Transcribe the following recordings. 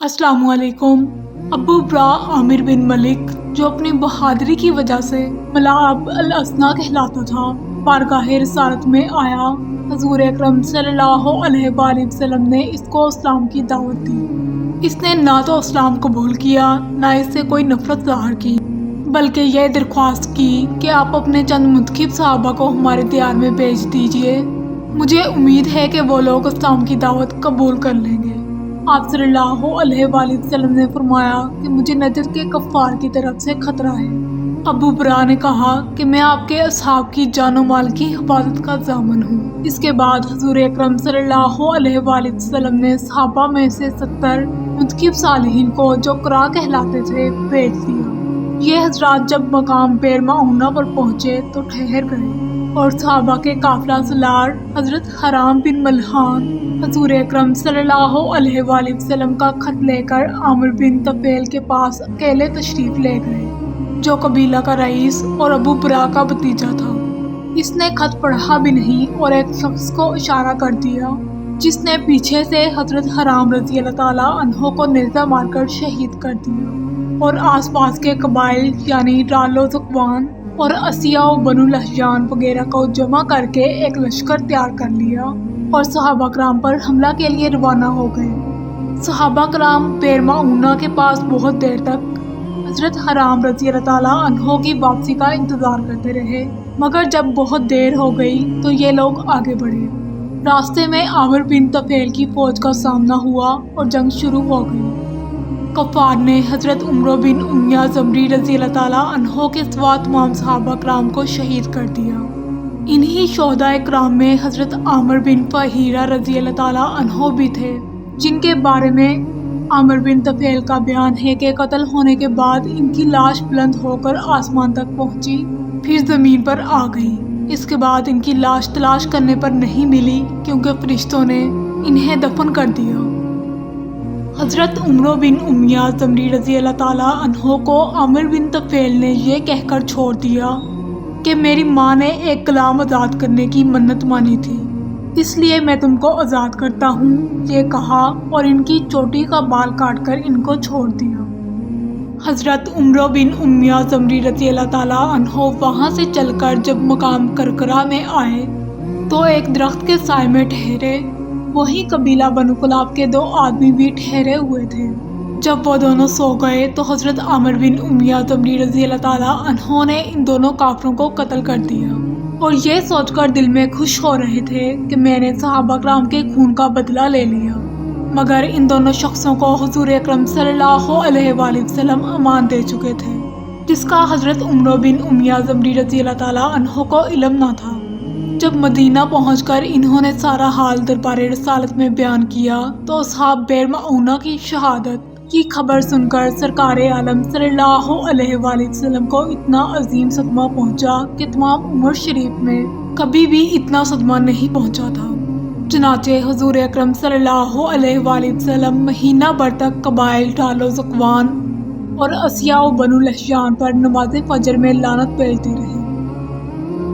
अस्सलाम वालेकुम। अबू ब्रा आमिर बिन मलिक, जो अपनी बहादुरी की वजह से मलाब अल असना कहलाता था, बारगाह रिसालत में आया। हजूर अकरम सल्लल्लाहु अलैहि वसल्लम ने इसको इस्लाम की दावत दी। इसने ना तो इस्लाम कबूल किया, ना इससे कोई नफरत ज़ाहिर की, बल्कि यह दरख्वास्त की कि आप अपने चंद मुंतखब सहाबा को हमारे दियार में भेज दीजिए। मुझे उम्मीद है कि वो लोग इस्लाम की दावत कबूल कर लेंगे। आप सल्लल्लाहु अलैहि वसल्लम ने फरमाया कि मुझे नजर के कफ़ार की तरफ से खतरा है। अबू बरा ने कहा कि मैं आपके असहाब की जानो माल की हिफाजत का ज़ामन हूँ। इसके बाद हुज़ूर अकरम सल्लल्लाहु अलैहि वसल्लम ने सहाबा में से 70 मुंतखब सालिहीन को, जो क़रा कहलाते थे, भेज दिया। ये हज़रात जब मकाम बेर मऊना पर पहुँचे तो ठहर गए और सहाबा के काफिला सलार हज़रत हराम बिन मल्हान हजूर अकरम सल्लल्लाहु अलैहि वसल्लम का खत लेकर आमिर बिन तफेल के पास अकेले तशरीफ ले गए, जो कबीला का रईस और अबू बरा का भतीजा था। इसने खत पढ़ा भी नहीं और एक शख्स को इशारा कर दिया, जिसने पीछे से हजरत हराम रज़ी अल्लाह ताला अन्हो को नेज़ा मारकर शहीद कर दिया और आसपास के कबाइल यानी रालो ज़ुक़वान और असिया और बनु लहजान वगैरह को जमा करके एक लश्कर तैयार कर लिया और सहाबा कराम पर हमला के लिए रवाना हो गए। सहाबा कराम बेर मऊना के पास बहुत देर तक हजरत हराम रज़ी अल्लाह ताला अन्हो की वापसी का इंतज़ार करते रहे, मगर जब बहुत देर हो गई तो ये लोग आगे बढ़े। रास्ते में आमिर बिन तफेल की फौज का सामना हुआ और जंग शुरू हो गई। कफ़ार ने हज़रत उमर बिन उम्मिया ज़मरी रज़ी अल्लाह ताला अन्हो के सिवा तमाम सहाबा कराम को शहीद कर दिया। इन्हीं शोहदाए कराम में हज़रत आमिर बिन फ़हीरा रज़ी अल्लाह ताला अन्हो भी थे, जिनके बारे में आमिर बिन तफेल का बयान है कि कत्ल होने के बाद इनकी लाश बुलंद होकर आसमान तक पहुंची, फिर ज़मीन पर आ गई। इसके बाद इनकी लाश तलाश करने पर नहीं मिली, क्योंकि फरिश्तों ने इन्हें दफन कर दिया। हज़रत उमर बिन उम्मिया ज़मरी रज़ी अल्लाह ताला अन्हो को आमिर बिन तफेल ने यह कहकर छोड़ दिया कि मेरी माँ ने एक ग़ुलाम आज़ाद करने की मन्नत मानी थी, इसलिए मैं तुमको आज़ाद करता हूँ, ये कहा और इनकी चोटी का बाल काट कर इनको छोड़ दिया। हज़रत उमर बिन उम्मिया ज़मरी रज़ी अल्लाह ताला अन्हो वहाँ से चलकर जब मकाम करकरा में आए तो एक दरख्त के साए में ठहरे। वहीं कबीला बनु कुलाब के 2 आदमी भी ठहरे हुए थे। जब वो दोनों सो गए तो हज़रत आमिर बिन उम्मिया ज़मरी रज़ी अल्लाह ताला अन्हो ने इन दोनों काफिरों को कत्ल कर दिया और ये सोचकर दिल में खुश हो रहे थे कि मैंने सहाबा कराम के खून का बदला ले लिया, मगर इन दोनों शख्सों को हुज़ूर अकरम सल्लल्लाहु अलैहि वसल्लम अमान दे चुके थे, जिसका हज़रत उमर बिन उम्मिया ज़मरी रज़ी अल्लाह ताला अन्हो को इल्म न था। जब मदीना पहुंचकर इन्होंने सारा हाल दरबारे रिसालत में बयान किया तो असहाब बेर मऊना की शहादत की खबर सुनकर सरकार आलम सल्लल्लाहु अलैहि वसल्लम को इतना अजीम सदमा पहुंचा कि तमाम उम्र शरीफ में कभी भी इतना सदमा नहीं पहुंचा था। चनाचे हुज़ूर अकरम सल्लल्लाहु अलैहि वसल्लम महीना भर तक कबाइल रालो ज़ुक़वान और असिया और बनु लहजान पर नमाज फजर में लानत भेजते रहे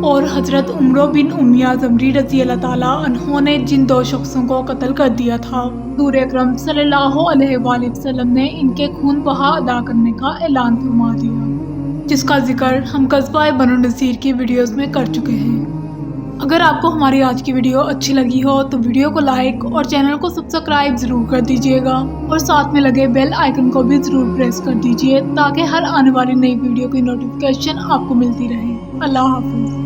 और हज़रत उमर बिन उम्मिया ज़मरी रज़ी अल्लाह ताला अन्हो ने जिन 2 शख्सों को कत्ल कर दिया था, हुज़ूर अकरम सल्लल्लाहु अलैहि वसल्लम ने इनके खून बहा अदा करने का ऐलान फरमा दिया, जिसका जिक्र हम ग़ज़वा बनु नज़ीर की वीडियोस में कर चुके हैं। अगर आपको हमारी आज की वीडियो अच्छी लगी हो तो वीडियो को लाइक और चैनल को सब्सक्राइब ज़रूर कर दीजिएगा और साथ में लगे बेल आइकन को भी ज़रूर प्रेस कर दीजिए, ताकि हर आने वाली नई वीडियो की नोटिफिकेशन आपको मिलती रहे। अल्लाह हाफ़िज़।